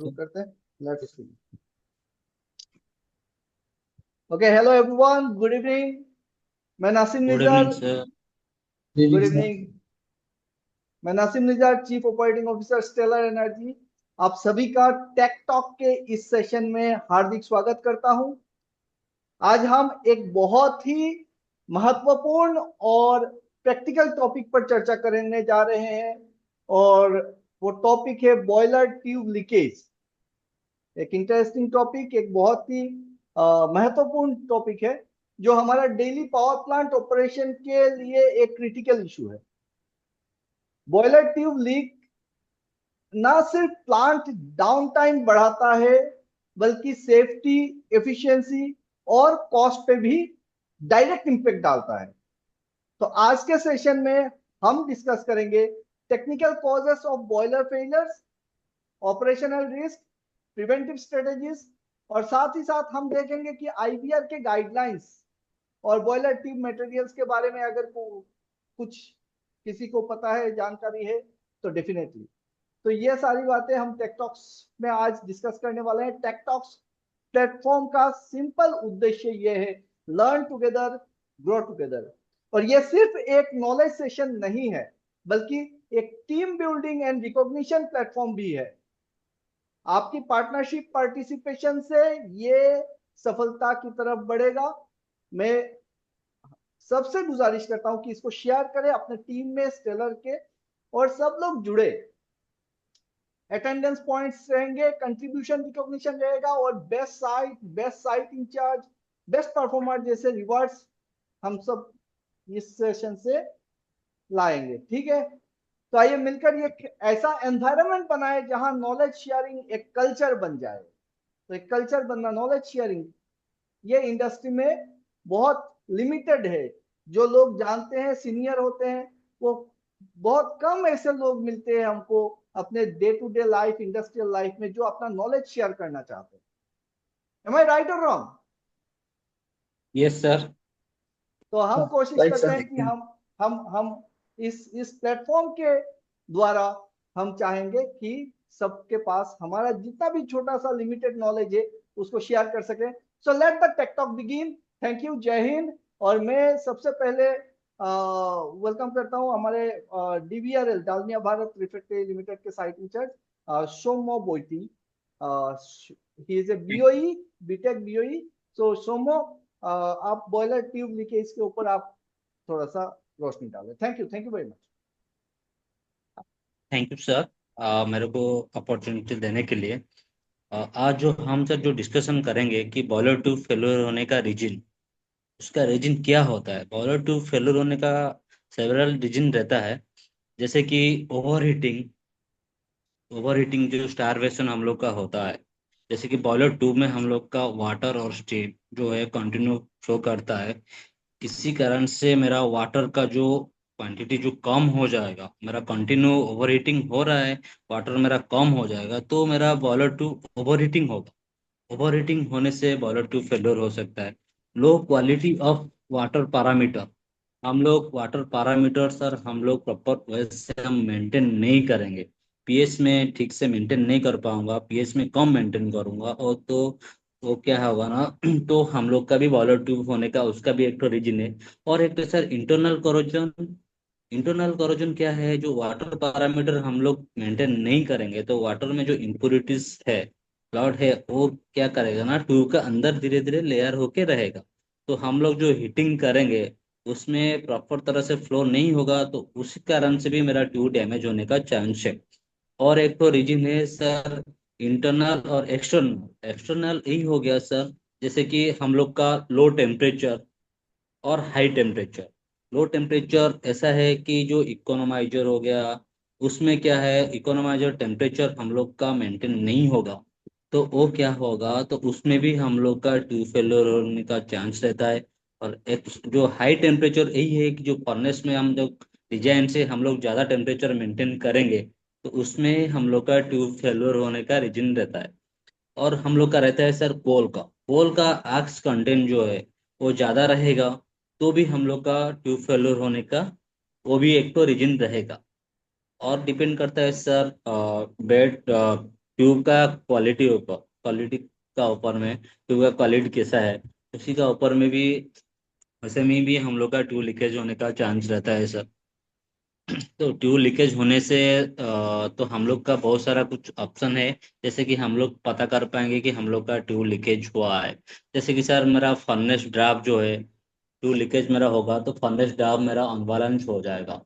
शुरू करते हैं। Let's see. Okay, hello everyone, good evening. मैं Naseem good evening Nizar. Sir. Good evening. मैं Naseem Nizar, chief operating officer Stellar Energy. आप सभी का टेक टॉक के इस सेशन में हार्दिक स्वागत करता हूं। आज हम एक बहुत ही महत्वपूर्ण और प्रैक्टिकल टॉपिक पर चर्चा करने जा रहे हैं, और वो टॉपिक है बॉयलर ट्यूब लीकेज। एक इंटरेस्टिंग टॉपिक, एक बहुत ही महत्वपूर्ण टॉपिक है जो हमारा डेली पावर प्लांट ऑपरेशन के लिए एक क्रिटिकल इशू है। बॉयलर ट्यूब लीक ना सिर्फ प्लांट डाउन टाइम बढ़ाता है, बल्कि सेफ्टी, एफिशिएंसी और कॉस्ट पे भी डायरेक्ट इंपैक्ट डालता है। तो आज के सेशन में हम डिस्कस करेंगे technical causes of boiler failures, operational risk, preventive strategies, और साथ ही साथ हम देखेंगे कि आईबीआर के गाइडलाइंस और बॉयलर ट्यूब मटेरियल्स के बारे में अगर कुछ किसी को पता है, जानकारी है, तो डेफिनेटली। तो ये सारी बातें हम टेकटॉक्स में आज डिस्कस करने वाले हैं। टेकटॉक्स प्लेटफॉर्म का सिंपल उद्देश्य ये है, लर्न टुगेदर, ग्रो टुगेदर। और ये सिर्फ एक नॉलेज सेशन नहीं है, बल्कि एक team building and recognition platform भी है। आपकी पार्टनरशिप पार्टिसिपेशन से ये सफलता की तरफ बढ़ेगा। मैं सबसे गुजारिश करता हूं कि इसको शेयर करें अपने टीम में, स्टेलर के, और सब लोग जुड़े। अटेंडेंस पॉइंट्स रहेंगे, कंट्रीब्यूशन रिकॉग्निशन रहेगा, और best site in charge, best performer जैसे रिवार्ड्स हम सब इस सेशन से लाएंगे। ठीक है, तो आइए मिलकर ये ऐसा एनवायरनमेंट बनाए जहां नॉलेज शेयरिंग एक कल्चर बन जाए। तो एक कल्चर बनना, नॉलेज शेयरिंग, ये इंडस्ट्री में बहुत लिमिटेड है। जो लोग जानते हैं, सीनियर होते हैं, वो बहुत कम ऐसे लोग मिलते हैं हमको अपने day to day life, industrial life में, जो अपना नॉलेज शेयर करना चाहते हैं। एम आई राइट और रॉन्ग? Yes sir. तो हम कोशिश राइट करते सर। हैं कि हम इस प्लेटफॉर्म के द्वारा हम चाहेंगे कि सबके पास हमारा जितना भी छोटा सा लिमिटेड नॉलेज है उसको शेयर कर सके। So let the tech talk begin. Thank you, जय हिंद। और मैं सबसे पहले वेलकम करता हूं हमारे DVRL, Dalmia Bharat Refractory Limited के site incharge Somo Boiti. He is a BOE, BTech BOE. So Somo, आप बॉयलर ट्यूब लीकेज के ऊपर आप थोड़ा सा रोशनी डालें। Thank you very much. Thank you sir, मेरे को अपॉर्चुनिटी देने के लिए। आज जो हम सर जो डिस्कशन करेंगे कि बॉयलर ट्यूब फेलियर होने का रीजन, उसका रीजन क्या होता है। बॉयलर ट्यूब फेलियर होने का सेवरल रीजन रहता है, जैसे कि ओवर हीटिंग। ओवर हीटिंग जो स्टारवेशन हम लोग का होता है, जैसे कि बॉयलर ट्यूब में हम लोग का वाटर और स्टीम जो है कंटिन्यू फ्लो करता है। इसी कारण से मेरा वाटर का जो क्वांटिटी जो कम हो जाएगा, मेरा कंटिन्यू ओवर हीटिंग हो रहा है, वाटर मेरा कम हो जाएगा, तो मेरा बॉयलर ट्यूब ओवर हीटिंग होगा। ओवर हीटिंग होने से बॉयलर ट्यूब फेलियर हो सकता है। Low quality of water parameter, हम लोग वाटर पैरामीटर सर हम लोग प्रॉपर वैसे हम मेंटेन नहीं करेंगे। पीएच में ठीक से मेंटेन नहीं कर पाऊंगा, पीएच में कम मेंटेन करूंगा, और तो वो क्या होगा ना तो हम लोग का भी बॉयलर ट्यूब होने का उसका भी एक तो रीजन है। और एक तो sir internal corrosion. Internal corrosion क्या है, जो वाटर पैरामीटर हम लोग मेंटेन नहीं करेंगे तो वाटर में जो इम्प्योरिटीज है, क्लाउड है, वो क्या करेगा ना ट्यूब के अंदर धीरे धीरे लेयर होके रहेगा। तो हम लोग जो हीटिंग करेंगे उसमें प्रॉपर तरह से फ्लो नहीं होगा, तो उसी कारण से भी मेरा ट्यूब डैमेज होने का चांस है। और एक तो रीजन है सर इंटरनल और एक्सटर्नल। एक्सटर्नल यही हो गया सर, जैसे कि हम लोग का लो टेम्परेचर और हाई टेम्परेचर। लो टेम्परेचर ऐसा है कि जो इकोनोमाइजर हो गया, उसमें क्या है, इकोनोमाइजर टेम्परेचर हम लोग का मेंटेन नहीं होगा, तो वो क्या होगा, तो उसमें भी हम लोग का ट्यूब फेलियर होने का चांस रहता है। और एक जो हाई टेम्परेचर यही है कि जो फर्नेस में हम लोग डिजाइन से हम लोग ज़्यादा टेम्परेचर मेंटेन करेंगे, तो उसमें हम लोग का ट्यूब फेलियर होने का रीजन रहता है। और हम लोग का रहता है सर कोल का आक्स कंटेंट जो है वो ज़्यादा रहेगा, तो भी हम लोग का ट्यूब फेलियर होने का वो भी एक तो रीजन रहेगा। और डिपेंड करता है सर बेड ट्यूब का क्वालिटी का ऊपर में ट्यूब का क्वालिटी कैसा है, उसी का ऊपर में भी, वैसे में भी हम लोग का ट्यूब लीकेज होने का चांस रहता है सर। तो ट्यूब लीकेज होने से तो हम लोग का बहुत सारा कुछ ऑप्शन है। जैसे कि हम लोग पता कर पाएंगे कि हम लोग का ट्यूब लीकेज हुआ है। जैसे कि सर मेरा फर्नेस ड्राफ्ट जो है, ट्यूब लीकेज मेरा होगा तो फर्नेस ड्राफ्ट मेरा अनबैलेंस हो जाएगा।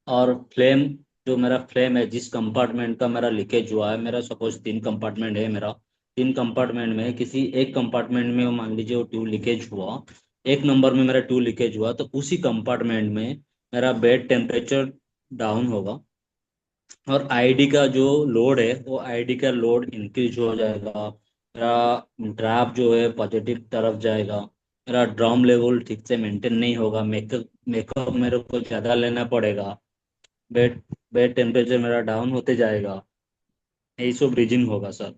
और फ्लेम, जो मेरा फ्लेम है, जिस कंपार्टमेंट का मेरा लीकेज हुआ है, मेरा सपोज 3 कंपार्टमेंट है मेरा, 3 कंपार्टमेंट में किसी एक कंपार्टमेंट में मान लीजिए वो ट्यूब लीकेज हुआ, एक नंबर में मेरा ट्यूब लीकेज हुआ, तो उसी कंपार्टमेंट में मेरा बेड टेम्परेचर डाउन होगा। और आईडी का जो लोड है, वो आईडी का लोड इंक्रीज हो जाएगा। मेरा ड्राफ्ट जो है पॉजिटिव तरफ जाएगा। मेरा ड्रम लेवल ठीक से मेंटेन नहीं होगा, मेकअप मेकअप मेरे को ज़्यादा लेना पड़ेगा। बेड बेड टेम्परेचर मेरा डाउन होते जाएगा। यही सब रीजन होगा सर।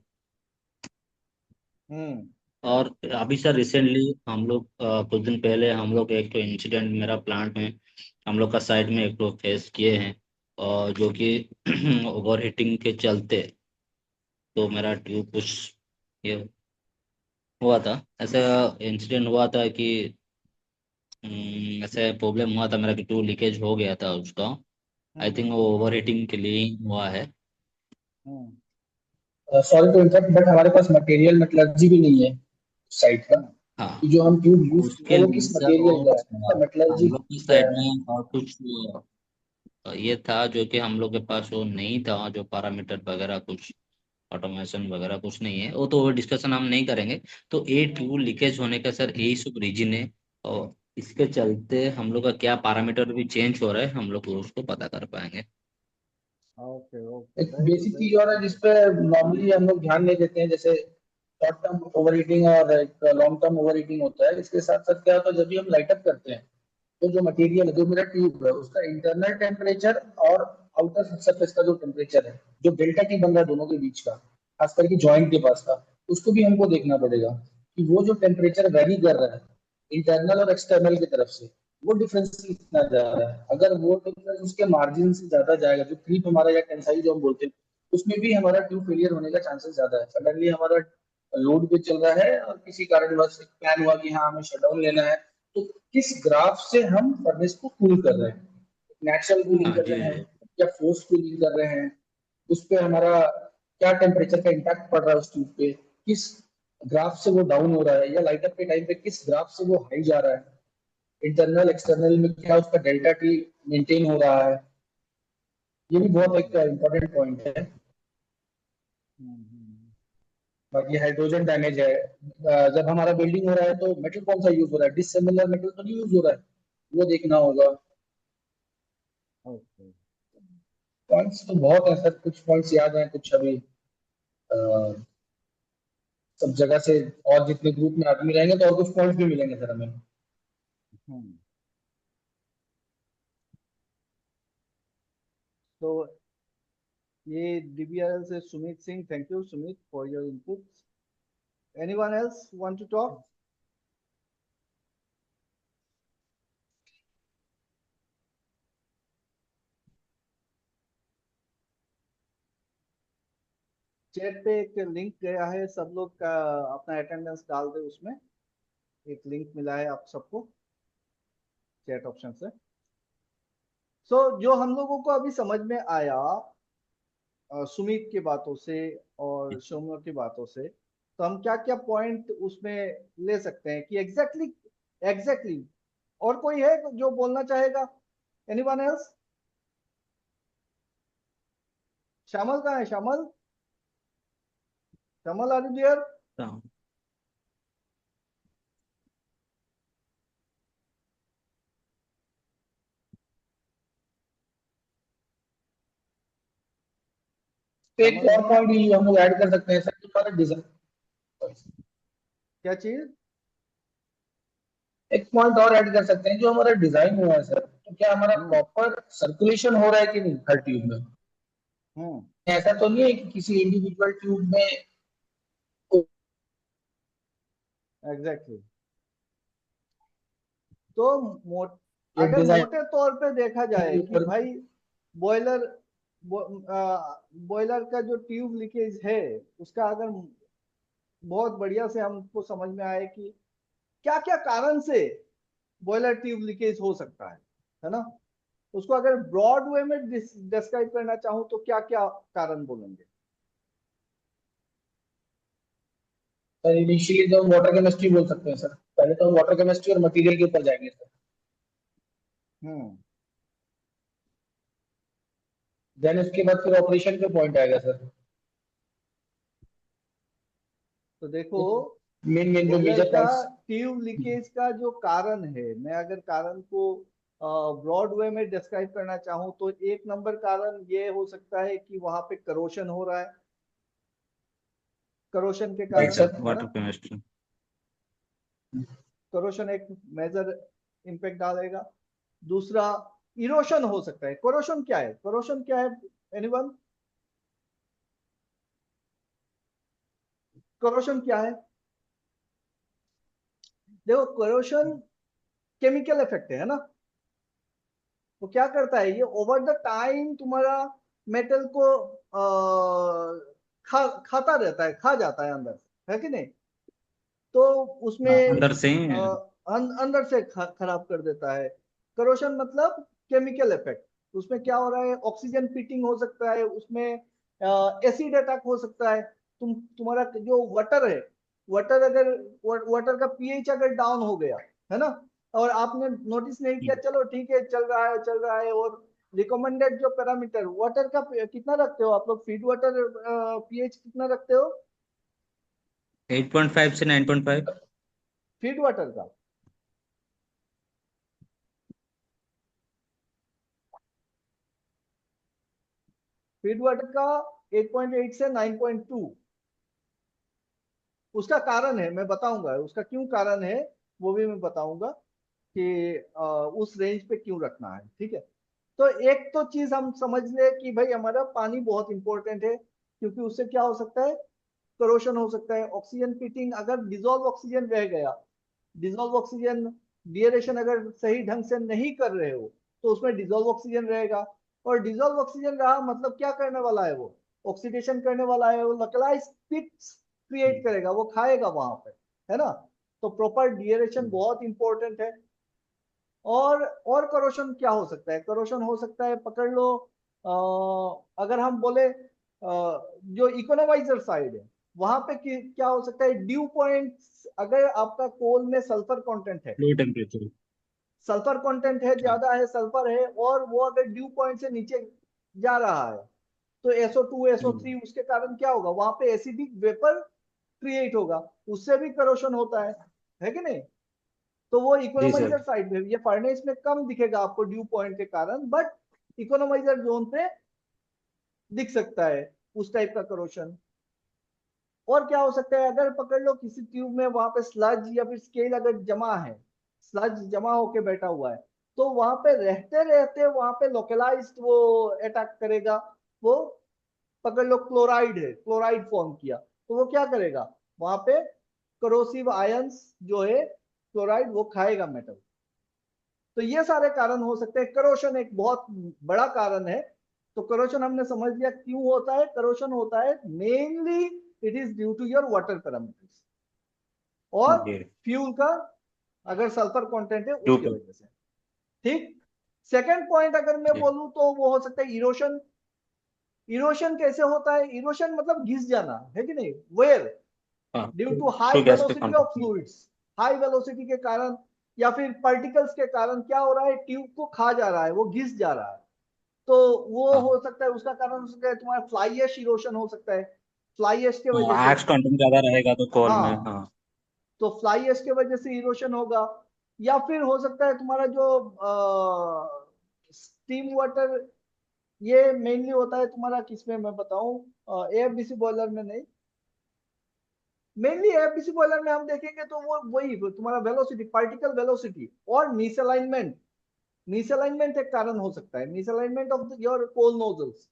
हम्म। और अभी सर रिसेंटली हम लोग कुछ दिन पहले हम लोग एक तो इंसिडेंट मेरा प्लांट में, हम लोग का साइड में एक तो फेस किए हैं, और जो कि ओवर हीटिंग के चलते तो मेरा ट्यूब कुछ ये हुआ था। ऐसा इंसिडेंट हुआ था कि ऐसे प्रॉब्लम हुआ था मेरा कि ट्यूब लीकेज हो गया था उसका। आई हम्म। थिंक वो ओवर हीटिंग के लिए ही हुआ है। हम्म। सॉरी टू इंटरप्ट, बट हमारे पास मटेरियल मेटलर्जी भी नहीं है साइट का, हम्म। कि हाँ, जो हम ट्यूब यूज कर उसके रहे हैं वो लिए किस सर मटेरियल का है, उसका हम मेटलर्जी लोग की क्या साइड है। में और कुछ ये था जो कि हम लोग के पास वो नहीं था, जो पैरामीटर वगैरह कुछ ऑटोमेशन वगैरह कुछ नहीं है, वो तो डिस्कशन हम नहीं करेंगे। तो ए ट्यूब लीकेज होने का सर यही सब रीजन है। और इसके चलते हम लोग का क्या पैरामीटर भी चेंज हो रहा है, हम लोग उसको पता कर पाएंगे। ओके ओके, एक वेरी गुड बेसिक वेरी चीज और है गुड। जिसपे नॉर्मली हम लोग ध्यान नहीं देते हैं, जैसे शॉर्ट टर्म ओवर हीटिंग और एक लॉन्ग टर्म ओवर हीटिंग होता है। इसके साथ साथ क्या होता है, जब भी हम लाइट अप करते हैं तो जो मटेरियल है, जो मेरा ट्यूब है, उसका इंटरनल टेम्परेचर और आउटर सरफेस का जो टेम्परेचर है, जो डेल्टा टी बन रहा है दोनों के बीच का, खास करके जॉइंट के पास का, उसको भी हमको देखना पड़ेगा कि वो जो टेम्परेचर वेरी कर रहा है इंटरनल और एक्सटर्नल की तरफ से, वो डिफरेंस कितना जा रहा है। अगर वो डिफरेंस उसके मार्जिन से ज्यादा जाएगा, जो क्रीप हमारा या टेंसाइल जो हम बोलते हैं, उसमें भी हमारा ट्यूब फेलियर होने का चांसेस ज्यादा है। सडनली हमारा लोड पे चल रहा है और किसी कारणवश एक प्लान हुआ कि हाँ हमें शटडाउन लेना है, तो किस ग्राफ से हम फर्नेस को कूल कर रहे हैं, नेचुरल कूलिंग हाँ कर जी रहे हैं जी। या फोर्स कूलिंग कर रहे हैं, उस पे हमारा क्या टेम्परेचर का इम्पैक्ट पड़ रहा है उस ट्यूब पे, किस ग्राफ से वो डाउन हो रहा है, या लाइट अप के टाइम पे किस ग्राफ से वो हाई जा रहा है, इंटरनल एक्सटर्नल में क्या उसका डेल्टा टी मेंटेन हो रहा है। ये भी बहुत एक हम्म। इम्पोर्टेंट पॉइंट है। हम्म। बाकी हाइड्रोजन डैमेज है, जब हमारा बिल्डिंग हो रहा है तो मेटल कौन सा यूज हो रहा है, डिसिमिलर मेटल तो नहीं यूज हो रहा है, वो देखना होगा। ओके। पॉइंट्स तो बहुत है सर, कुछ पॉइंट्स याद हैं, कुछ अभी अ, सब जगह से, और जितने ग्रुप में आदमी रहेंगे तो और कुछ पॉइंट्स भी मिलेंगे सर हमें। हम्म। तो ये डीबीआरएल से Sumit Singh, thank you Sumit for your input. Anyone else want to talk? Chat पे एक लिंक गया है, सब लोग का अपना अटेंडेंस डाल दे, उसमें एक लिंक मिला है आप सबको चैट ऑप्शन से। सो जो हम लोगों को अभी समझ में आया सुमित की बातों से और सौम्य की बातों से, तो हम क्या क्या पॉइंट उसमें ले सकते हैं कि एग्जैक्टली एग्जैक्टली और कोई है जो बोलना चाहेगा? Anyone else? श्यामल कहाँ है? Shyamal, Shyamal are you there? हाँ, तो एक श्यामल और नहीं है? पॉइंट हम लोग ऐड कर सकते हैं सर, हमारा डिजाइन, क्या चीज? एक पॉइंट और ऐड कर सकते हैं, जो हमारा डिजाइन हुआ है सर, तो क्या हमारा हम्म। प्रॉपर सर्कुलेशन हो रहा है कि नहीं हर ट्यूब में। हम्म। ऐसा तो नहीं है कि किसी इंडिविजुअल ट्यूब में एग्जैक्टली। तो ये अगर डिजाइन मोटे तौर पे देखा के जाए कि ऊपर। भाई बॉयलर बॉयलर का जो ट्यूब लीकेज है उसका अगर बहुत बढ़िया से हमको समझ में आए कि क्या क्या कारण से बॉयलर ट्यूब लीकेज हो सकता है ना, उसको अगर ब्रॉड वे में डिस्क्राइब करना चाहूं तो क्या क्या कारण बोलेंगे? सर इनिशियली तो हम वाटर केमिस्ट्री बोल सकते हैं सर, पहले तो हम वाटर केमिस्ट्री और मटेरियल के ऊपर जाएंगे सर, हम्म। देन उसके बाद फिर ऑपरेशन पे पॉइंट आएगा सर। तो देखो, मेन मेन जो बॉयलर मेजर का पॉइंट्स। ट्यूब लीकेज का जो कारण है, मैं अगर कारण को ब्रॉड वे में डिस्क्राइब करना चाहूं तो एक नंबर कारण ये हो सकता है कि वहां पे करोशन हो रहा है, करोशन के राइट कारण, सर। है वाटर ना। केमिस्ट्री। करोशन एक मेजर इम्पैक्ट डालेगा। दूसरा, इरोशन हो सकता है। करोशन क्या है? करोशन क्या है? एनीवन? करोशन क्या है? देखो, करोशन केमिकल इफेक्ट है ना। वो क्या करता है, ये ओवर द टाइम तुम्हारा मेटल को खाता रहता है, खा जाता है अंदर से, है कि नहीं। तो उसमें अंदर से ही। अंदर से खराब कर देता है। करोशन मतलब केमिकल इफेक्ट। उसमें क्या हो रहा है, ऑक्सीजन फिटिंग हो सकता है उसमें, एसिड अटैक हो सकता है। तुम्हारा जो वाटर है, वाटर अगर वाटर का पीएच अगर डाउन हो गया, है ना, और आपने नोटिस नहीं किया, चलो ठीक है चल रहा है चल रहा है, और रिकमेंडेड जो पैरामीटर वाटर का कितना रखते हो आप लोग, फीड वाटर पीएच कितना रखते हो 8.5 से 9.5। फीड वाटर का? फीड वाटर का 8.8 से 9.2। उसका कारण है, मैं बताऊंगा उसका क्यों कारण है, वो भी मैं बताऊंगा कि उस रेंज पे क्यों रखना है, ठीक है। तो एक तो चीज हम समझ ले कि भाई हमारा पानी बहुत इंपॉर्टेंट है, क्योंकि उससे क्या हो सकता है, करोशन हो सकता है। ऑक्सीजन फिटिंग, अगर डिजोल्व ऑक्सीजन रह गया, डिजोल्व ऑक्सीजन डिएरेशन अगर सही ढंग से नहीं कर रहे हो तो उसमें डिजोल्व ऑक्सीजन रहेगा, और डिजोल्व ऑक्सीजन रहा मतलब क्या करने वाला है, वो ऑक्सीडेशन करने वाला है, वो लकलाइज पिट्स क्रिएट करेगा, वो खाएगा वहां पे, है ना। तो प्रॉपर डिएरेशन बहुत इंपॉर्टेंट है। और करोशन क्या हो सकता है, करोशन हो सकता है, पकड़ लो, अगर हम बोले जो इकोनोमाइजर साइड है, वहां पे क्या हो सकता है, ड्यू पॉइंट, अगर आपका कोल में सल्फर कंटेंट है, लो टेम्परेचर। सल्फर कंटेंट है, हाँ। ज्यादा है, सल्फर है, और वो अगर ड्यू पॉइंट से नीचे जा रहा है, तो SO2 SO3, उसके कारण क्या होगा, वहां पे एसिडिक वेपर क्रिएट होगा, उससे भी करोशन होता है कि नहीं। तो वो जी सर। इकोनोमाइजर साइड में, ये फर्नेस में कम दिखेगा आपको ड्यू पॉइंट के कारण, बट इकोनोमाइजर जोन पे दिख सकता है उस टाइप का करोशन। और क्या हो सकता है, अगर पकड़ लो किसी ट्यूब में वहां पे स्लज या फिर स्केल अगर जमा है, स्लज जमा होके बैठा हुआ है, तो वहां पे रहते रहते वहां पे लोकलाइज्ड वो अटैक करेगा। वो पकड़ लो क्लोराइड है, क्लोराइड फॉर्म किया, तो वो क्या करेगा, वहां पे करोसिव आयंस जो है क्लोराइड, वो खाएगा मेटल। तो ये सारे कारण हो सकते हैं। करोशन एक बहुत बड़ा कारण है। तो करोशन हमने समझ लिया क्यों होता है, करोशन होता है mainly it is due to your water parameters और जी। फ्यूल का अगर सल्फर कंटेंट है उसकी ऊपर। वजह से। ठीक। सेकंड पॉइंट अगर मैं जी। बोलूं तो वो हो सकता है इरोशन। इरोशन कैसे होता है, इरोशन मतलब घिस जाना, है कि नहीं, वेयर हाँ, due to high to gas के velocity of contact. Fluids, high velocity के कारण या फिर पार्टिकल्स के कारण क्या हो रहा है, ट्यूब को खा जा रहा है, वो घिस जा रहा है। तो वो हाँ। हो सकता है, उसका कारण हो सकता है तुम्हारा फ्लाई ऐश इरोशन हो सकता है, फ्लाई ऐश की वजह से। एक्स कंटेंट ज्यादा रहेगा तो कॉल में, हाँ, हाँ। तो फ्लाई ऐश की वजह से इरोशन होगा। या फिर हो सकता है तुम्हारा जो स्टीम वाटर, ये मेनली होता है तुम्हारा किसमें मैं बताऊं, एएफबीसी बॉयलर में नहीं, मेनली एएफबीसी बॉयलर में हम देखेंगे तो वो वही तुम्हारा वेलोसिटी, पार्टिकल वेलोसिटी और मिसअलाइनमेंट। मिसअलाइनमेंट एक कारण हो सकता है, misalignment of your coal nozzles.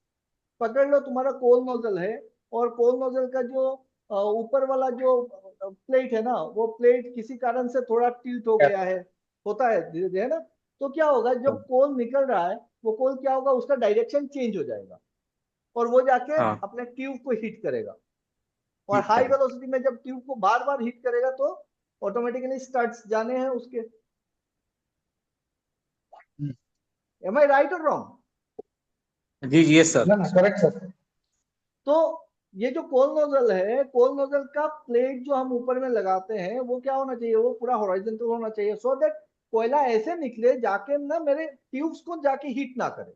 पकड़ लो तुम्हारा कोल नोजल है, और कोल नोजल का जो ऊपर वाला जो प्लेट है ना, वो प्लेट किसी कारण से थोड़ा टिल्ट हो गया है, होता है धीरे धीरे, है ना। तो क्या होगा, जब कोल निकल रहा है, वो कोल क्या होगा, उसका डायरेक्शन चेंज हो जाएगा, और वो जाके हाँ अपने ट्यूब को हिट करेगा, और ठीक हाई है। वेलोसिटी में जब ट्यूब को बार बार हिट करेगा तो ऑटोमेटिकली स्टड्स जाने हैं उसके। एम आई राइट और रॉन्ग? जी जी यस सर। ना ना, करेक्ट सर। तो ये जो कोल नोजल है, कोल नोजल का प्लेट जो हम ऊपर में लगाते हैं वो क्या होना चाहिए, वो पूरा हॉरिजॉन्टल होना चाहिए, सो दैट कोयला ऐसे निकले जाके ना मेरे ट्यूब्स को जाके हिट ना करे।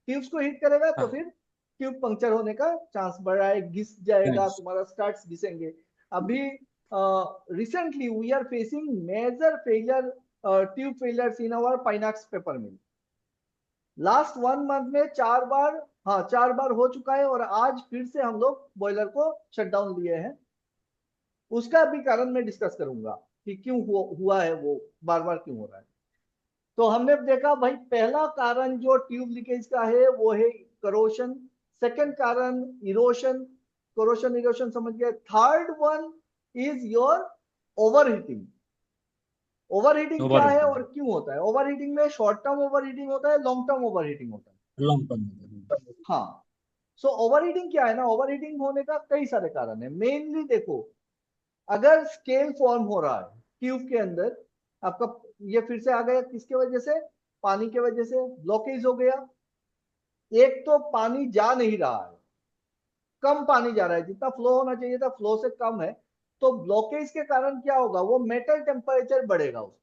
ट्यूब्स को हिट करेगा तो हाँ फिर ट्यूब पंक्चर होने का चांस बढ़ा है, घिस जाएगा, तुम्हारा स्टार्ट्स घिसेंगे। अभी recently we are facing major failure, tube failures in our Pinax paper mill. Last 1 month में 4 बार, हाँ 4 बार हो चुका है, और आज फिर से हम लोग बॉयलर को शटडाउन लिए हैं। उसका भी कारण मैं डिस्कस करूंगा कि क्यों हुआ है, वो बार बार क्यों हो रहा है। तो हमने देखा भाई, पहला कारण जो ट्यूब लीकेज का है वो है करोशन। सेकंड कारण इरोशन, करोशन इरोशन समझ गए। Third one is your overheating. Overheating क्या ओवर है और क्यों होता है? ओवरहीटिंग में शॉर्ट टर्म ओवरहीटिंग होता है, लॉन्ग टर्म ओवरहीटिंग होता है। Long term. हाँ, सो ओवरहीटिंग क्या है ना, ओवरहीटिंग होने का कई सारे कारण है। मेनली देखो, अगर स्केल फॉर्म हो रहा है ट्यूब के अंदर आपका, ये फिर से आ गया किसके वजह से? पानी के वजह से ब्लॉकेज हो गया। एक तो पानी जा नहीं रहा है, कम पानी जा रहा है, जितना फ्लो होना चाहिए था फ्लो से कम है। तो ब्लॉकेज के कारण क्या होगा, वो मेटल टेम्परेचर बढ़ेगा उसका।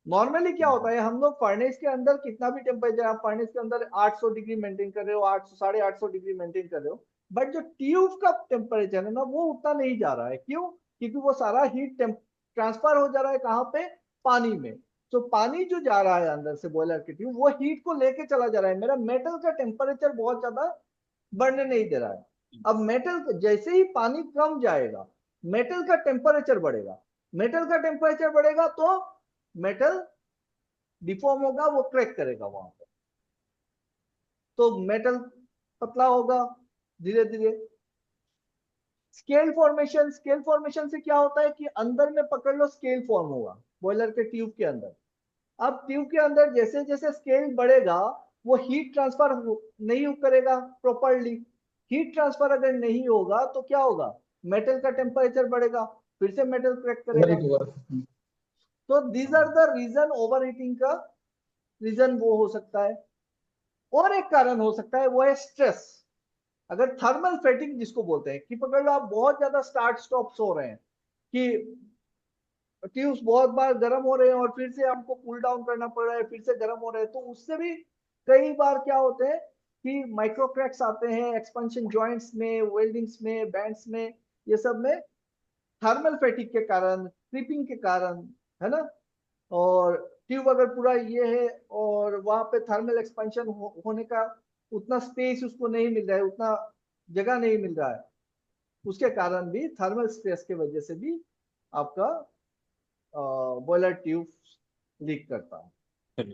नॉर्मली क्या होता है, हम लोग फर्नेस के अंदर कितना भी टेम्परेचर, आप फर्नेस के अंदर 800 डिग्री मेंटेन कर रहे हो, 800 850 डिग्री मेंटेन कर रहे हो, बट जो ट्यूब का टेम्परेचर है ना वो उतना नहीं जा रहा है। क्यों? क्योंकि वो सारा हीट ट्रांसफर हो जा रहा है कहाँ पे? पानी में। तो पानी जो जा रहा है अंदर से बॉयलर के ट्यूब, वो हीट को लेके चला जा रहा है, मेरा मेटल का टेम्परेचर बहुत ज्यादा बढ़ने नहीं दे रहा है। अब मेटल जैसे ही पानी कम जाएगा, मेटल का टेम्परेचर बढ़ेगा। मेटल का टेम्परेचर बढ़ेगा तो मेटल डिफॉर्म होगा, वो क्रैक करेगा वहां पर, तो मेटल पतला होगा धीरे धीरे। स्केल फॉर्मेशन, स्केल फॉर्मेशन से क्या होता है कि अंदर में पकड़ लो स्केल फॉर्म होगा बॉयलर के ट्यूब के अंदर। अब ट्यूब के अंदर जैसे जैसे स्केल बढ़ेगा, वो हीट ट्रांसफर नहीं करेगा प्रॉपरली। हीट ट्रांसफर अगर नहीं होगा तो क्या होगा, मेटल का टेम्परेचर बढ़ेगा, फिर से मेटल क्रैक करेगा। ओवरहीट हुआ। तो these are the reason, overheating का रीजन वो हो सकता है। और एक कारण हो सकता है वो है स्ट्रेस। अगर थर्मल फेटिंग जिसको बोलते हैं, कि पकड़ लो आप बहुत ज्यादा स्टार्ट स्टॉप्स हो रहे हैं, कि ट्यूब्स बहुत बार गर्म हो रहे हैं और फिर से हमको कूल डाउन करना पड़ रहा है, फिर से गर्म हो रहे हैं, तो उससे भी कई बार क्या होते हैं कि माइक्रो क्रैक्स आते हैं एक्सपेंशन जॉइंट्स में, वेल्डिंग्स में, बैंड्स में, ये सब में थर्मल फैटिग के कारण, क्रीपिंग के कारण, है ना। और ट्यूब अगर पूरा ये है और वहां पे थर्मल एक्सपेंशन होने का उतना स्पेस उसको नहीं मिल रहा है, उतना जगह नहीं मिल रहा है, उसके कारण भी थर्मल स्ट्रेस के वजह से भी आपका बॉयलर ट्यूब लीक करता है।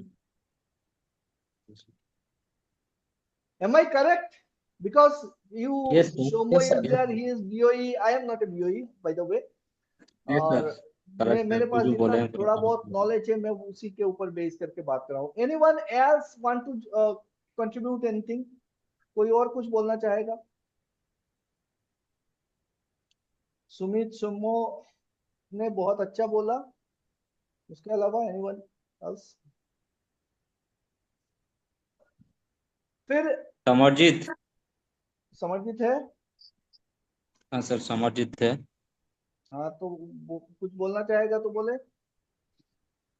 Am I correct? Because you, yes sir. Shomo yes is sir. there, he is BOE. I am not a BOE, by the way. Yes sir और करेक्ट है, मेरे पास जो जितना बोले हैं थोड़ा बहुत correct नॉलेज है मैं उसी के ऊपर बेस करके बात कर रहा हूँ। Anyone else want to contribute anything? कोई और कुछ बोलना चाहेगा? सुमित, सुमो ने बहुत अच्छा बोला, उसके अलावा एनीवन एल्स? फिर समरजीत। समर्जित है? हाँ सर समरजीत है। हाँ तो कुछ बोलना चाहेगा तो बोले।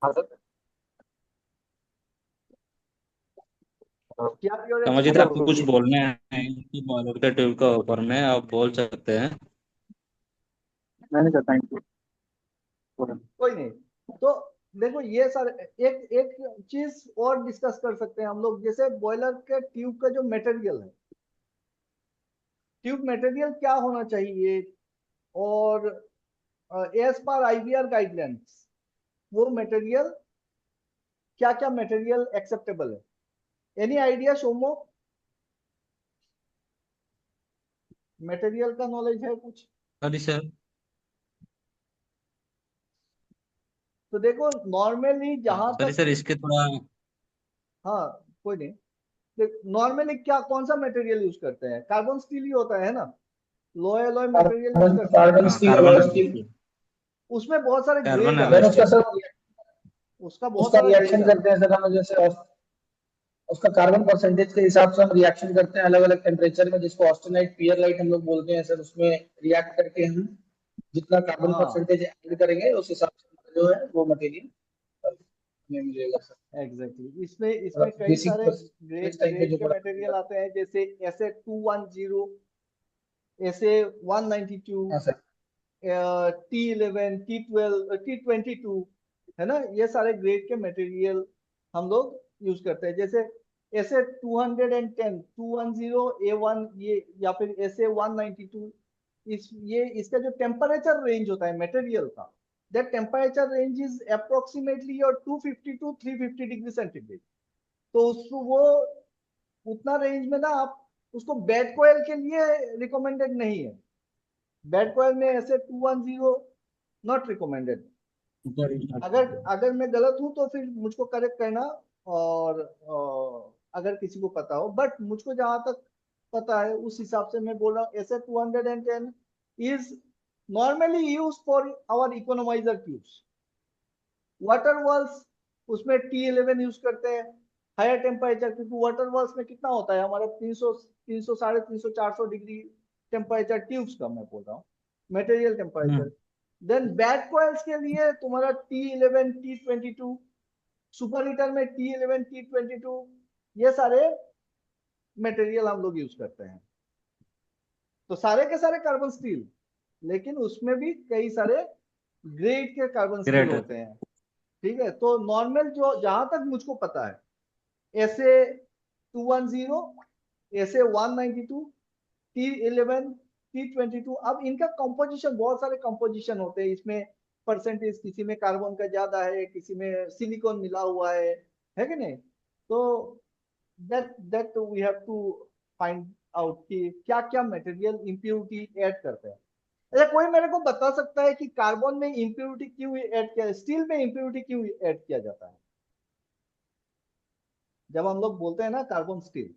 हाँ सर। क्या योर समरजीत आपको कुछ एक्सपीरियंस? बोलना है कि बॉलीवुड के ट्यूब का ऊपर में आप बोल सकते हैं। नहीं सर, थैंक यू। कोई नहीं। तो देखो ये सर, एक एक चीज और डिस्कस कर सकते हैं हम लोग, जैसे बॉयलर के ट्यूब का जो मटेरियल है, ट्यूब मटेरियल क्या होना चाहिए, और एज पर आईवीआर गाइडलाइंस वो मटेरियल, क्या क्या मटेरियल एक्सेप्टेबल है? एनी आइडिया सोमो? मटेरियल का नॉलेज है कुछ? Sorry sir. तो देखो नॉर्मली जहां सॉरी तक, सर इसके थोड़ा हाँ कोई नहीं, नॉर्मली क्या कौन सा मटेरियल यूज करते हैं? कार्बन स्टील ही होता है ना, लो एलॉय मटेरियल यूज करते हैं। कार्बन हाँ स्टील कार्बन और स्टील। उसमें बहुत सारे कार्बन ग्रेड एलॉय आते देन हैं, उसका स्टील। सर उसका बहुत उसका सारा रिएक्शन ग्रेड आता करते हैं सर हम, जैसे उसका कार्बन परसेंटेज के हिसाब से हम रिएक्शन करते हैं अलग अलग टेम्परेचर में, जिसको ऑस्टेनाइट पियर लाइट हम लोग बोलते हैं सर। उसमें रिएक्ट करके हम जितना है। कार्बन हाँ परसेंटेज ऐड करेंगे उस हिसाब से जो है वो मटेरियल हमें मिलेगा सर। एग्जैक्टली, इसमें इसमें मतलब कई बेसिक सारे प्रोसेस ग्रेड टाइम पे ग्रेड जो के पढ़ा मटेरियल आते हैं, जैसे SA210, SA192, हाँ सर। T11, T12, T22, है ना, ये सारे ग्रेड के मटेरियल हम लोग यूज करते हैं। जैसे SA210, 210A1, ये या फिर SA192, इसका जो टेम्परेचर रेंज होता है मटेरियल का, that temperature range is approximately your 250 to 350 degree centigrade. तो उसको वो उतना रेंज में ना आप उसको बेड कोयल के लिए रिकमेंडेड नहीं है। बेड कोयल में SA210 नॉट रिकमेंडेड। अगर अगर मैं गलत हूं तो फिर मुझको करेक्ट करना, और अगर किसी को पता हो, बट मुझको जहां तक पता है उस हिसाब से मैं बोल रहा हूँ SA210 is normally use for our economiser tubes. Water walls, उसमें T11 यूज करते हैं हायर टेम्परेचर, क्योंकि वाटर वॉल्स में कितना होता है हमारा 300, 300, 350, 400 डिग्री टेम्परेचर ट्यूब्स का मैं बोल रहा हूँ, material temperature. Then back coils के लिए तुम्हारा T11, T22, सुपर हीटर में T11, T22, ये सारे मटेरियल हम लोग यूज करते हैं। तो सारे के सारे कार्बन स्टील, लेकिन उसमें भी कई सारे ग्रेड के कार्बन स्टील ग्रेट। होते हैं। ठीक है, तो नॉर्मल जो जहां तक मुझको पता है, SA210, SA192, T11, T22, अब इनका कंपोजिशन, बहुत सारे कंपोजिशन होते हैं इसमें। परसेंटेज किसी में कार्बन का ज्यादा है, किसी में सिलिकॉन मिला हुआ है कि नहीं? तो that we have to find out कि क्या क्या मटेरियल इंप्योरिटी ऐड करते हैं। अच्छा, कोई मेरे को बता सकता है कि कार्बन में इंप्योरिटी क्यों ऐड किया, स्टील में इंप्योरिटी क्यों ऐड किया जाता है? जब हम लोग बोलते हैं ना कार्बन स्टील,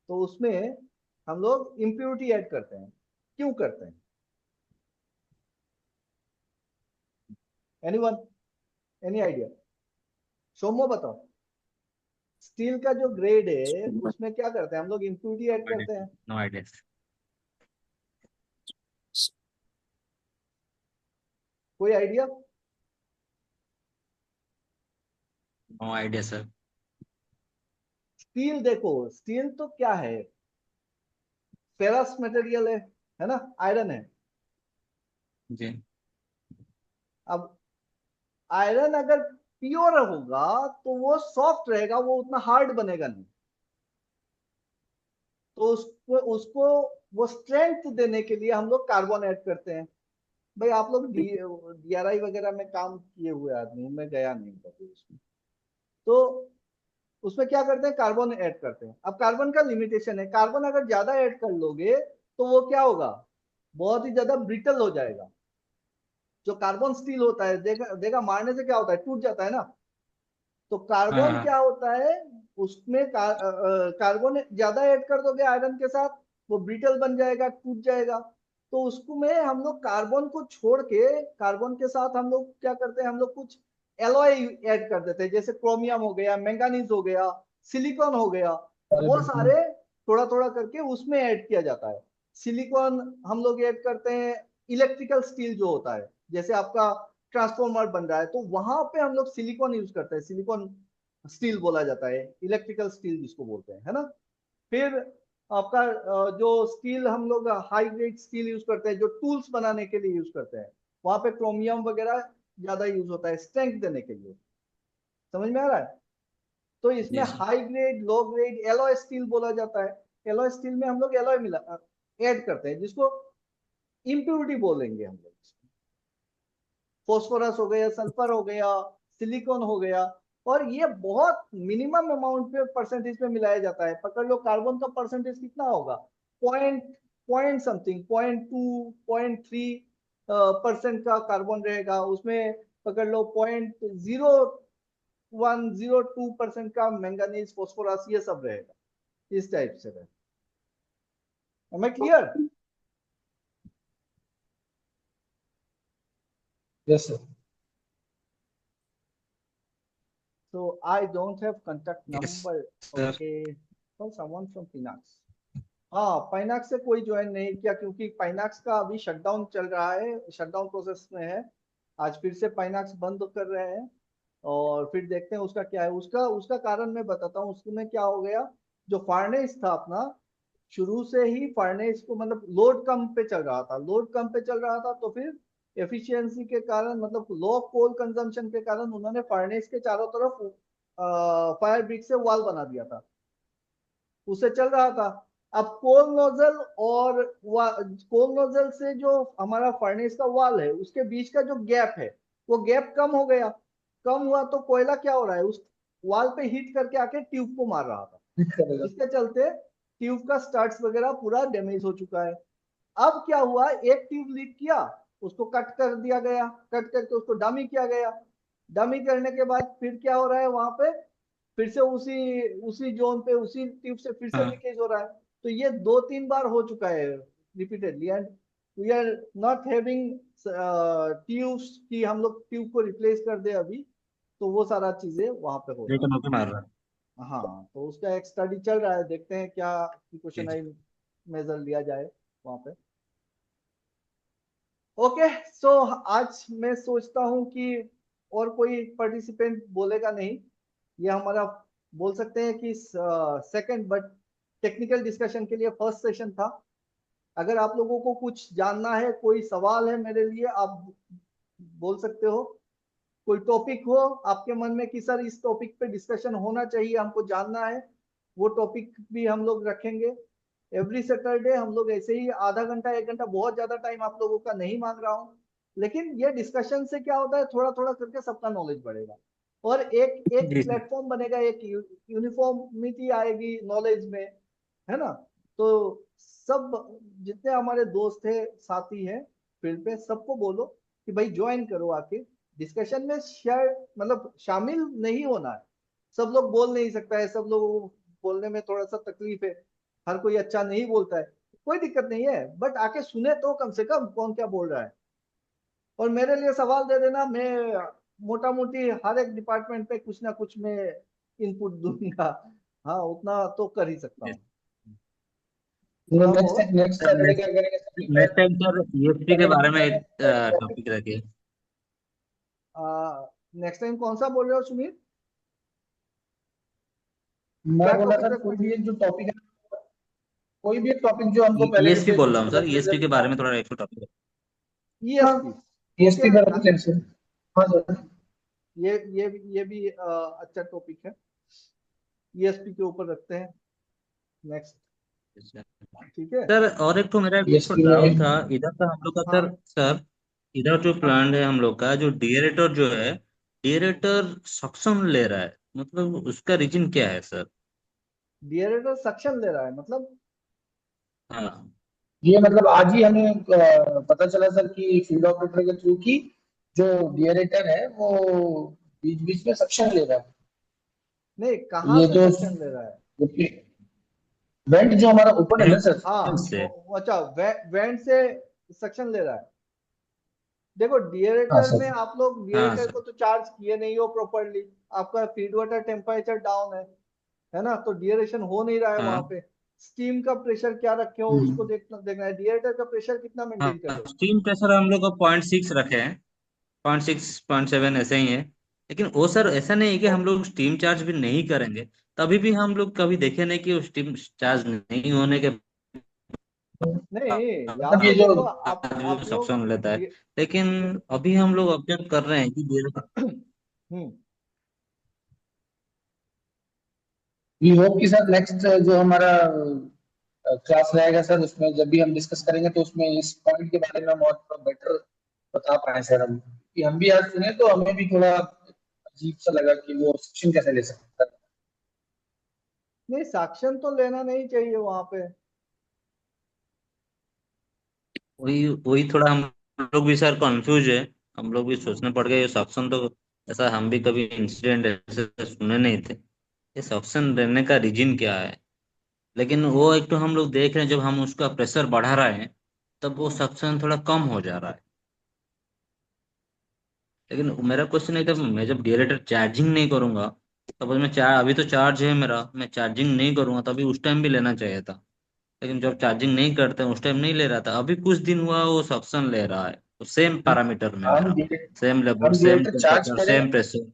तो उसमें हम लोग इंप्योरिटी ऐड करते हैं, क्यों करते हैं? Anyone, any idea? सोमो बताओ। स्टील का जो ग्रेड है उसमें क्या करते हैं हम लोग, इंप्योरिटी ऐड करते हैं। No idea. कोई idea? No idea sir. Steel देखो, स्टील तो क्या है, फेरस मटेरियल है ना, आयरन है। जी। अब आयरन अगर प्योर होगा तो वो सॉफ्ट रहेगा, वो उतना हार्ड बनेगा नहीं। तो उसको उसको वो स्ट्रेंथ देने के लिए हम लोग कार्बन ऐड करते हैं। भाई आप लोग DRI वगैरह में काम किए हुए आदमी, मैं गया नहीं कभी उसमें। तो उसमें क्या करते हैं, कार्बन ऐड करते हैं। अब कार्बन का लिमिटेशन है, कार्बन अगर ज्यादा ऐड कर लोगे तो वो क्या होगा, बहुत ही ज्यादा ब्रिटल हो जाएगा। जो कार्बन स्टील होता है, देखा देखा मारने से क्या होता है, टूट जाता है ना। तो हाँ कार्बन हाँ। क्या होता है, उसमें कार्बन ज्यादा ऐड कर दोगे आयरन के साथ, वो ब्रिटल बन जाएगा, टूट जाएगा। तो उसको में हम लोग कार्बन को छोड़ के, कार्बन के साथ हम लोग क्या करते हैं, हम लोग कुछ एलॉय ऐड कर देते हैं, जैसे क्रोमियम हो गया, मैंगानीज हो गया, सिलिकॉन हो गया, वो सारे थोड़ा थोड़ा करके उसमें ऐड किया जाता है। सिलिकॉन हम लोग ऐड करते हैं इलेक्ट्रिकल स्टील जो होता है, जैसे आपका ट्रांसफॉर्मर बन रहा है तो वहां पे हम लोग सिलिकॉन यूज करते हैं, सिलिकॉन स्टील बोला जाता है, इलेक्ट्रिकल स्टील जिसको बोलते हैं, है ना। फिर आपका जो स्टील हम लोग हाई ग्रेड स्टील यूज करते हैं, जो टूल्स बनाने के लिए यूज करते हैं, वहां पे क्रोमियम वगैरह ज्यादा यूज होता है स्ट्रेंथ देने के लिए। समझ में आ रहा है? तो इसमें जी sir. High grade, low grade, alloy steel बोला जाता है। एलॉय स्टील में हम लोग एलॉय मिला ऐड करते हैं, जिसको इम्प्योरिटी बोलेंगे हम लोग। फॉस्फोरस हो गया, सल्फर हो गया, सिलिकॉन हो गया, और ये बहुत मिनिमम अमाउंट पे परसेंटेज पे मिलाया जाता है। पकड़ लो कार्बन का परसेंटेज कितना होगा, पॉइंट पॉइंट समथिंग, 0.2, 0.3% का कार्बन रहेगा उसमें। पकड़ लो 0.0 0.102% का मैंगनीज, फोस्फोरस, ये सब रहेगा, इस टाइप से रहेगा। Am I clear? Yes, sir. So I don't have contact Yes, number. sir. Okay. So someone from Pinax. हाँ, पाइनाक्स से कोई ज्वाइन नहीं किया क्योंकि पाइनाक्स का अभी शटडाउन चल रहा है, शटडाउन प्रोसेस में है। आज फिर से पाइनाक्स बंद कर रहे हैं और फिर देखते हैं उसका क्या है। उसका उसका कारण मैं बताता हूँ। उसमें क्या हो गया, जो फार्नेस था अपना, शुरू से ही फार्नेस को मतलब लोड कम पे चल रहा था, लोड कम पे चल रहा था, तो फिर एफिशिएंसी के कारण मतलब लो कोल कंजम्पशन के कारण उन्होंने फार्नेस के चारों तरफ फायर ब्रिक से वॉल बना दिया था, उससे चल रहा था। अब कोल नोजल और कोल नोजल से जो हमारा फर्नेस का वॉल है उसके बीच का जो गैप है वो गैप कम हो गया। कम हुआ तो कोयला क्या हो रहा है, उस वॉल पे हिट करके आके ट्यूब को मार रहा था, इसके चलते ट्यूब का स्टड्स वगैरह पूरा डैमेज हो चुका है। अब क्या हुआ, एक ट्यूब लीक किया, उसको कट कर दिया गया, कट करके उसको डमी किया गया। डमी करने के बाद फिर क्या हो रहा है, वहां पे फिर से उसी उसी जोन पे उसी ट्यूब से फिर से हाँ, लीकेज हो रहा है। तो ये 2-3 बार हो चुका है repeatedly, and we are not having tubes की हम लोग ट्यूब को रिप्लेस कर दे अभी, तो वो सारा चीजें वहां पे हो रहा रिटर्न होके मार रहा है। है। हाँ, तो उसका एक स्टडी चल रहा है, देखते हैं क्या जी, जी। प्रिकॉशनरी मेजर लिया जाए वहां पे। ओके, सो आज मैं सोचता हूँ कि और कोई पार्टिसिपेंट बोलेगा नहीं, ये हमारा बोल सकते हैं कि सेकंड बट टेक्निकल डिस्कशन के लिए फर्स्ट सेशन था। अगर आप लोगों को कुछ जानना है, कोई सवाल है मेरे लिए, आप बोल सकते हो। कोई टॉपिक हो आपके मन में कि सर इस टॉपिक पे डिस्कशन होना चाहिए, हमको जानना है, वो टॉपिक भी हम लोग रखेंगे। एवरी सैटरडे हम लोग ऐसे ही आधा घंटा 1 घंटा, बहुत ज्यादा टाइम आप लोगों का नहीं मांग रहा हूँ, लेकिन ये डिस्कशन से क्या होता है, थोड़ा थोड़ा करके सबका नॉलेज बढ़ेगा और एक एक जी, जी। प्लेटफॉर्म बनेगा, एक यूनिफॉर्मिटी आएगी नॉलेज में, है ना। तो सब जितने हमारे दोस्त है, साथी हैं फील्ड पे, सबको बोलो कि भाई ज्वाइन करो आके डिस्कशन में, शेयर मतलब शामिल नहीं होना है। सब लोग बोल नहीं सकता है, सब लोग बोलने में थोड़ा सा तकलीफ है, हर कोई अच्छा नहीं बोलता है, कोई दिक्कत नहीं है, बट आके सुने तो कम से कम कौन क्या बोल रहा है। और मेरे लिए सवाल दे देना, मैं मोटा मोटी हर एक डिपार्टमेंट पे कुछ ना कुछ मैं इनपुट दूंगा। हाँ, उतना तो कर ही सकता जी। हूँ। थोड़ा बहुत। नेक्स्ट सर सैटरडे नेक्स्ट क्या करेंगे sir, next time sir ESP के बारे में एक टॉपिक। टॉपिक रखिए। नेक्स्ट टाइम कौन सा बोल रहे हो सुनील, मैं क्या बोला टॉपिक था कोई रखना। भी एक जो टॉपिक है, कोई भी एक टॉपिक जो हमको पहले ईएसपी डिटेल बोल रहा हूँ सर, मतलब ईएसपी के बारे क्लियर। में थोड़ा एक टॉपिक। हाँ, ईएसपी। ईएसपी ओके, का रखते हैं सर। हाँ सर। ये भी अच्छा टॉपिक है, ईएसपी के ऊपर रखते हैं नेक्स्ट। ठीक है। सर और एक तो मेरा एक तो ईएसपी डाउट में था इधर का हम लोग का हाँ, सर इधर जो प्लान है हम लोग का, जो डिएरेटर जो है, डिएरेटर सक्शन ले रहा है, मतलब उसका रीजन क्या है सर? डिएरेटर सक्शन ले रहा है मतलब। हाँ, ये मतलब आज ही हमें पता चला सर कि फील्ड ऑपरेटर के थ्रू की जो डिएरेटर है वो बीच बीच में सक्शन ले रहा है। नहीं, कहाँ ये से जो सक्शन ले रहा है। वेंट जो हमारा ओपन है ना सर। हाँ, से। अच्छा, वेंट से सक्शन ले रहा है। देखो, हाँ डिएरेटर में सर। आप लोग हाँ डिएरेटर सर। को तो चार्ज किए नहीं हो प्रॉपरली, आपका फीड वाटर टेम्परेचर डाउन है ना, तो डिएरेशन हो नहीं रहा है वहां हाँ, पे। स्टीम का प्रेशर क्या रखे हो उसको देखना देखना है, डिएरेटर का प्रेशर कितना मेंटेन कर हाँ, रहे हो। स्टीम प्रेशर हम लोग को 0.6 रखे हैं, 0.6 0.7 ऐसे ही है। लेकिन वो सर ऐसा नहीं है कि हम लोग स्टीम चार्ज भी नहीं करेंगे, तभी भी हम लोग कभी देखे नहीं कि वो स्टीम चार्ज नहीं होने के नहीं, यहाँ मतलब ये पे जो देखो, बाद आप लोग सक्शन लेता है। लेकिन अभी हम लोग ऑब्जर्व कर रहे हैं कि हम्म। वी होप कि सर नेक्स्ट जो हमारा क्लास रहेगा सर, उसमें जब भी हम डिस्कस करेंगे तो उसमें इस पॉइंट के बारे में हम और बेटर बता पाए सर। हम कि हम भी आज सुने तो हमें भी थोड़ा अजीब सा लगा कि वो सेक्शन कैसे ले सकता है। नहीं, साक्ष्य तो लेना नहीं चाहिए वहां पे। वही वही थोड़ा हम लोग भी सर कंफ्यूज है। हम लोग भी सोचने पड़ गए, ये सक्शन तो ऐसा हम भी कभी इंसिडेंट ऐसे सुने नहीं थे। ये सक्शन रहने का रीजन क्या है? लेकिन वो एक तो हम लोग देख रहे हैं, जब हम उसका प्रेशर बढ़ा रहे हैं तब वो सक्शन थोड़ा कम हो जा रहा है। लेकिन मेरा क्वेश्चन है कि मैं जब डायरेक्टर चार्जिंग नहीं करूंगा, सपोज मैं अभी तो चार्ज है मेरा, मैं चार्जिंग नहीं करूंगा तभी उस टाइम भी लेना चाहिए था। लेकिन जब चार्जिंग नहीं करते उस टाइम नहीं ले रहा था, अभी कुछ दिन हुआ वो सक्शन ले रहा है, सेम पैरामीटर में हम मेरा, सेम लेवल, हम सेम जनरेटर चार्ज टेम्परेचर, करें, सेम प्रेशर।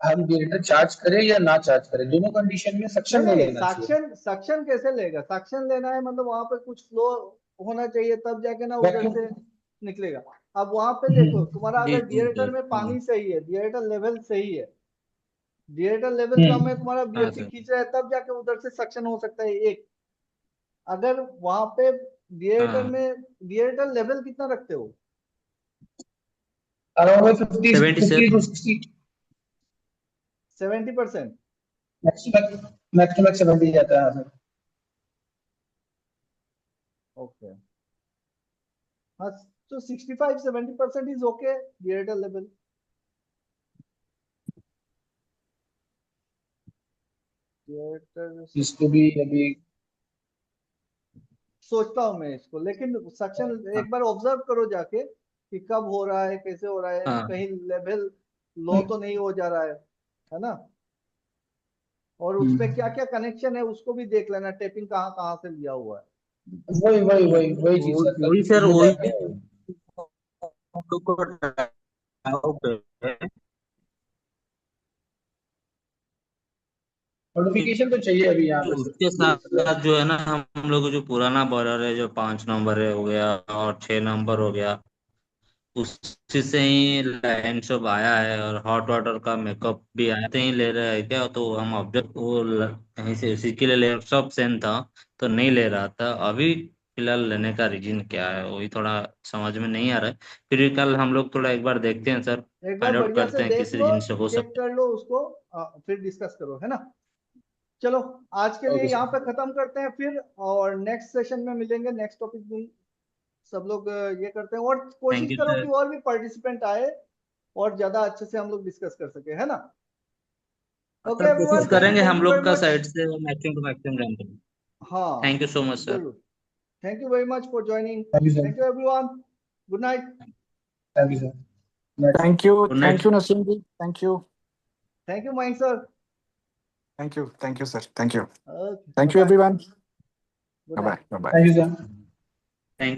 हम जनरेटर चार्ज करें या ना चार्ज करें, दोनों कंडीशन में नहीं सक्शन नहीं नहीं, लेना चाहिए। सक्शन कैसे लेगा? सक्शन लेना है मतलब वहां पे कुछ फ्लो होना चाहिए, तब जाके ना उधर वैक्यूम। से निकलेगा। अब वहां पे देखो, तुम्हारा जी अगर जी डिएरेटर सर, में हाँ। पानी सही है, डिएरेटर लेवल सही है, डिएरेटर लेवल कम है, हम्म। तुम्हारा हाँ बीएफसी सर। खींच रहा है, तब जाके उधर से सक्शन हो सकता है एक। अगर वहां पे डिएरेटर हाँ, में, डिएरेटर लेवल कितना रखते हो? Around 50 70 50 sir. To 60। 70%? Maximum maximum 70 जाता है सर। ओके। हाँ, तो 65-70% is okay deaerator level. Deaerator इसको भी अभी सोचता हूँ मैं इसको, लेकिन सक्शन हाँ एक बार ऑब्जर्व करो जाके कि कब हो रहा है, कैसे हो रहा है, हाँ। कहीं लेवल लो तो नहीं हो जा रहा है ना? और उसमें क्या क्या कनेक्शन है उसको भी देख लेना, टेपिंग कहाँ कहाँ से लिया हुआ है। वही चीज सर, कल वही सर, ये वही बैठे हैं। हम लोग को डाउट है कि नोटिफिकेशन तो चाहिए अभी यहाँ पे उसके सर। साथ जो है ना, हम लोग को जो पुराना बॉयलर है, जो 5 नंबर है हो गया और 6 नंबर हो गया, उसी से ही लाइन सब आया है, और हॉट वाटर का मेकअप भी आते ही ले रहा है क्या, तो हम ऑब्जेक्ट वो कहीं से उसी के लिए ले, सब सेम था तो नहीं ले रहा था। अभी फिलहाल लेने का रीजन क्या है वही थोड़ा समझ में नहीं आ रहा है। फिर भी कल हम लोग थोड़ा एक बार देखते हैं सर, एक बार फाइंड आउट बढ़िया से करते हैं देख किस लो, रीजन से हो चेक सकता कर लो उसको, फिर डिस्कस करो, है ना? चलो, आज के लिए ओके यहाँ सर। पे खत्म करते हैं फिर, और नेक्स्ट सेशन में मिलेंगे, नेक्स्ट टॉपिक में सब लोग ये करते हैं, और है। थैंक कोशिश यू करो कि सर। और भी पार्टिसिपेंट आए और ज्यादा अच्छे से हम लोग डिस्कस कर सके, है ना? ओके सर कोशिश एवरीवन, करेंगे थैंक हम यू वेरी लोग का मच। साइड से मैक्सिमम टू मैक्सिमम रन करें। हाँ, thank you so much sir. जरूर। Thank you very much for joining. Thank you sir. Thank you everyone. Good night. Thank you sir. Good Thank night. you, Naseem ji. Thank you. Thank you Mayank sir. Thank you, sir. Thank you. Okay, Thank you, bye bye. everyone. Good Bye night. bye. Bye bye. Thank you sir. Thank